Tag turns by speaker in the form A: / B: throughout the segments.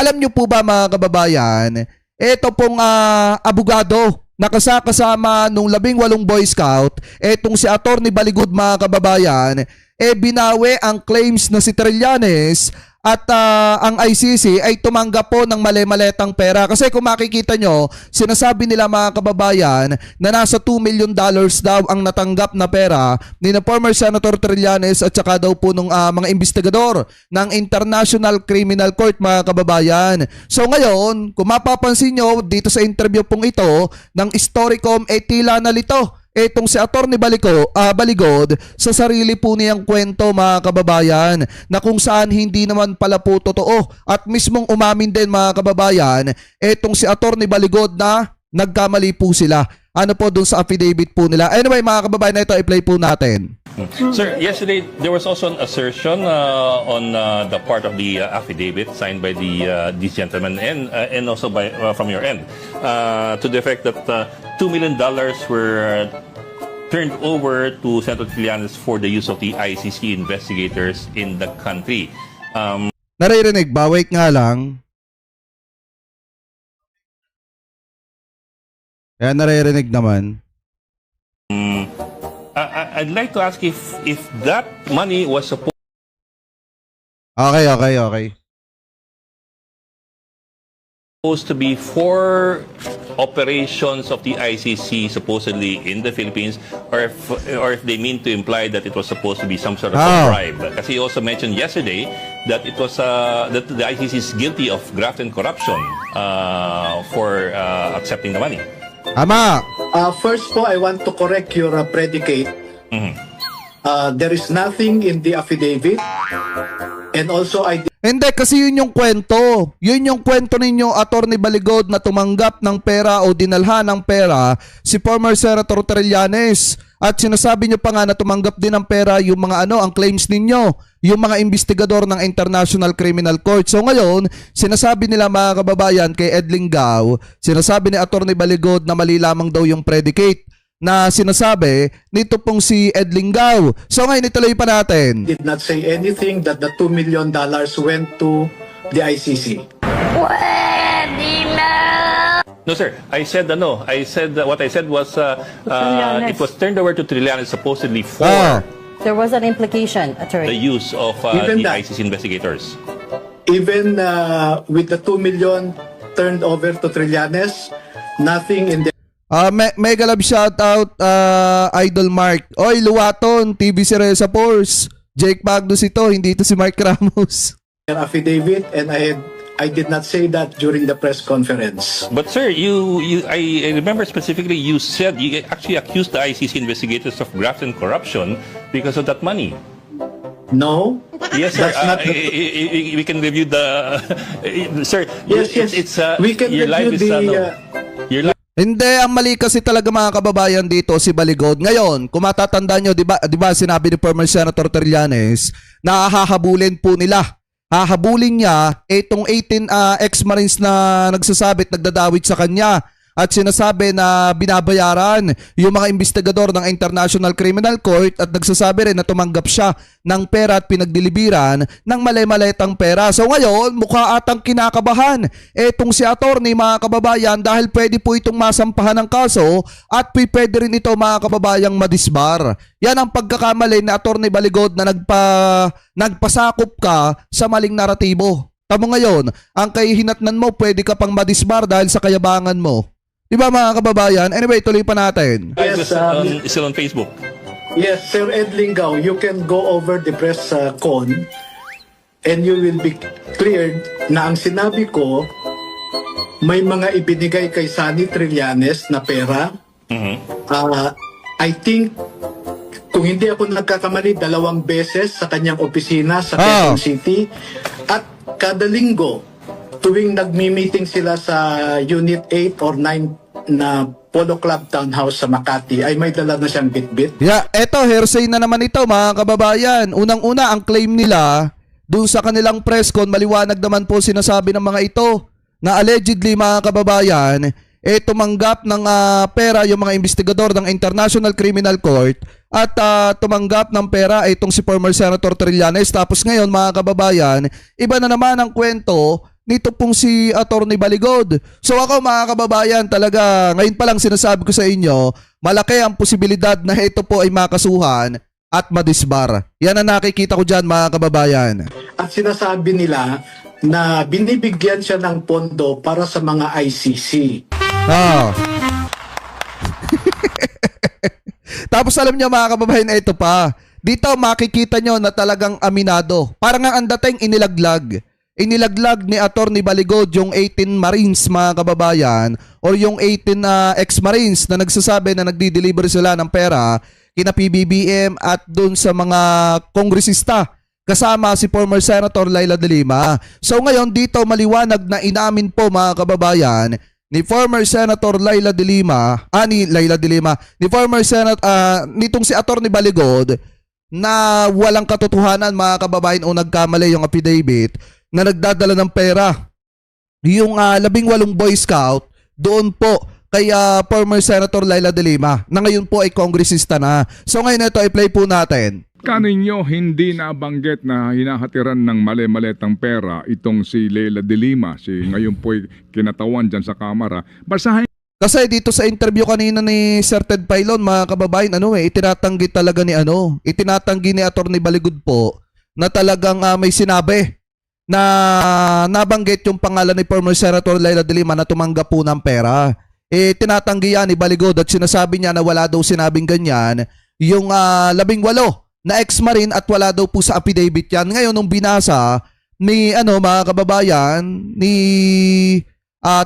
A: alam nyo po ba mga kababayan, ito pong abogado na kasama nung 18 Boy Scout, etong si Atty. Baligod mga kababayan, binawi ang claims na si Trillanes at ang ICC ay tumanggap po ng mali-maletang pera. Kasi kung makikita nyo, sinasabi nila mga kababayan na nasa $2 million daw ang natanggap na pera ni na former Senator Trillanes at saka daw po ng mga investigador ng International Criminal Court mga kababayan. So ngayon, kung mapapansin nyo dito sa interview pong ito ng Storycom, tila nalito etong si Atty. Baligod sa sarili po niyang kwento mga kababayan na kung saan hindi naman pala po totoo at mismong umamin din mga kababayan etong si Atty. Baligod na nagkamali po sila. Ano po dun sa affidavit po nila. Anyway mga kababayan, na ito i-play po natin.
B: Sir, yesterday there was also an assertion on the part of the affidavit signed by these gentlemen and also by from your end to the effect that $2 million were turned over to Senator Trillanes for the use of the ICC investigators in the country.
A: Naririnig ba? Wait nga lang. Kaya naririnig naman.
B: I'd like to ask if that money was supposed to be for operations of the ICC supposedly in the Philippines, or if they mean to imply that it was supposed to be some sort of a bribe. Because he also mentioned yesterday that it was that the ICC is guilty of graft and corruption for accepting the money.
A: Ama!
C: First po, I want to correct your predicate. There is nothing in the affidavit, and also
A: Hindi, kasi yun yung kwento. Yun yung kwento ninyo, Atty. Baligod, na tumanggap ng pera o dinalhan ng pera si former Senator Trillanes. At sinasabi nyo pa nga na tumanggap din ng pera yung mga ang claims ninyo, yung mga investigador ng International Criminal Court. So ngayon, sinasabi nila mga kababayan kay Edling Gao, sinasabi ni Atty. Baligod na mali lamang daw yung predicate na sinasabi nito pong si Edling Gao. So ngayon ituloy pa natin.
C: did not say anything that the $2 million went to the ICC.
B: No, sir. I said what I said was it was turned over to Trillanes supposedly for
D: There was an implication,
B: the
D: attorney.
B: use of
C: Even
B: the
C: that.
B: ICC investigators.
C: Even with the $2 million turned over to Trillanes, nothing in the
A: Mega love shoutout Idol Mark. Oy, Luwaton, TV Seresa Force. Jake Magnus ito, hindi ito si Mark Ramos.
C: affidavit, and I did not say that during the press conference.
B: But sir, I remember specifically you said you actually accused the ICC investigators of graft and corruption because of that money.
C: No.
B: Yes, sir.
C: That's not
B: we can review the sir.
C: Yes, yes.
B: It's
C: We can
B: your life is
C: review the
B: your life.
A: Hindi, ang mali kasi talaga mga kababayan dito si Baligod. Ngayon, kung matatandaan nyo, di ba sinabi ni former Senator Trillanes na hahabulin po nila. Hahabulin niya itong 18 ex-Marines na nagsasabit, nagdadawit sa kanya. At sinasabi na binabayaran yung mga investigador ng International Criminal Court at nagsasabi rin na tumanggap siya ng pera at pinagdilibiran ng mali-maletang pera. So ngayon, mukha atang kinakabahan etong si attorney mga kababayan dahil pwede po itong masampahan ng kaso at pwede rin ito mga kababayang madisbar. Yan ang pagkakamali ni Atty. Baligod na nagpasakop ka sa maling naratibo. Tamo ngayon, ang kahihinatnan mo pwede ka pang madisbar dahil sa kayabangan mo. Diba mga kababayan? Anyway, tuloy pa natin.
C: Yes,
B: Still on Facebook.
C: Yes, Sir Ed Lingao, you can go over the press con and you will be cleared na ang sinabi ko may mga ibinigay kay Sunny Trillanes na pera. I think kung hindi ako nagkakamali, 2 beses sa kanyang opisina sa Quezon City, at kada linggo tuwing nagmi-meeting sila sa Unit 8 or 9 na Polo Club Townhouse sa Makati, ay may dala na siyang bitbit.
A: Yeah, eto, hearsay na naman ito mga kababayan. Unang-una, ang claim nila dun sa kanilang press con, maliwanag naman po sinasabi ng mga ito na allegedly mga kababayan, tumanggap ng pera yung mga investigador ng International Criminal Court at tumanggap ng pera itong si former Senator Trillanes. Tapos ngayon mga kababayan, iba na naman ang kwento nito pong si Atty. Baligod. So ako mga kababayan, talaga ngayon pa lang sinasabi ko sa inyo, malaki ang posibilidad na ito po ay makasuhan at madisbar. Yan ang nakikita ko dyan mga kababayan.
C: At sinasabi nila na binibigyan siya ng pondo para sa mga ICC.
A: Ah. Tapos alam niyo mga kababayan, ito pa. Dito makikita nyo na talagang aminado. Parang ang dating inilaglag. Inilaglag ni Atty. Baligod yung 18 Marines mga kababayan or yung 18 ex-Marines na nagsasabi na nagdi-deliver sila ng pera kina PBBM at dun sa mga kongresista kasama si former Senator Laila De Lima. So ngayon dito maliwanag na inamin po mga kababayan ni former Senator Laila De Lima, ni former nitong si Atty. Baligod na walang katotohanan mga kababayan o nagkamali yung affidavit na nagdadala ng pera. Yung 18 Boy Scout doon po kay former Senator Laila De Lima na ngayon po ay kongresista na. So ngayon ito i-play po natin.
E: Kaninyo hindi nabanggit na hinahatiran ng mali-maletang pera itong si Laila De Lima, si ngayon po ay kinatawan dyan sa kamera. Basahin
A: Kasi dito sa interview kanina ni Sir Ted Pailon, mga kababayan, itinatanggi talaga itinatanggi ni Atty. Baligod po na talagang may sinabi na nabanggit yung pangalan ni former Senator Laila De Lima na tumanggap po ng pera. Tinatanggi yan ni Baligod at sinasabi niya na wala daw sinabing ganyan yung 18 na ex-marine at wala daw po sa affidavit yan. Ngayon nung binasa ni mga kababayan ni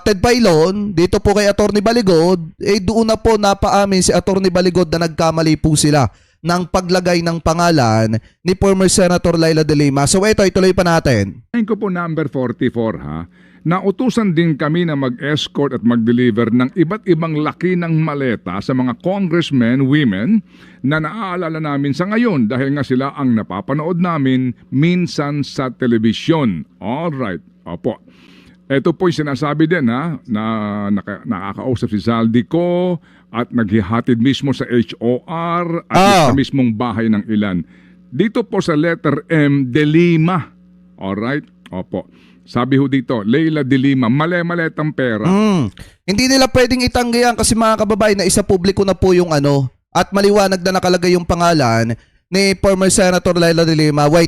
A: Ted Pailon dito po kay Atty. Baligod, doon na po napaamin si Atty. Baligod na nagkamali po sila ng paglagay ng pangalan ni former Senator Laila De Lima. So ito, ituloy pa natin.
E: ko po number 44 ha. Nautusan din kami na mag-escort at mag-deliver ng iba't ibang laki ng maleta sa mga congressmen, women na naaalala namin sa ngayon dahil nga sila ang napapanood namin minsan sa telebisyon. Alright, opo. Ito po'y sinasabi din ha, na nakakausap si Zaldico at naghihatid mismo sa HOR at sa mismong bahay ng ilan. Dito po sa letter M, De Lima. Alright, opo. Sabi ho dito, Laila De Lima, mali-maletang pera.
A: Hindi nila pwedeng itanggi yan kasi mga kababayan na isa publiko na po yung at maliwanag na nakalagay yung pangalan ni former Senator Laila De Lima. Wait.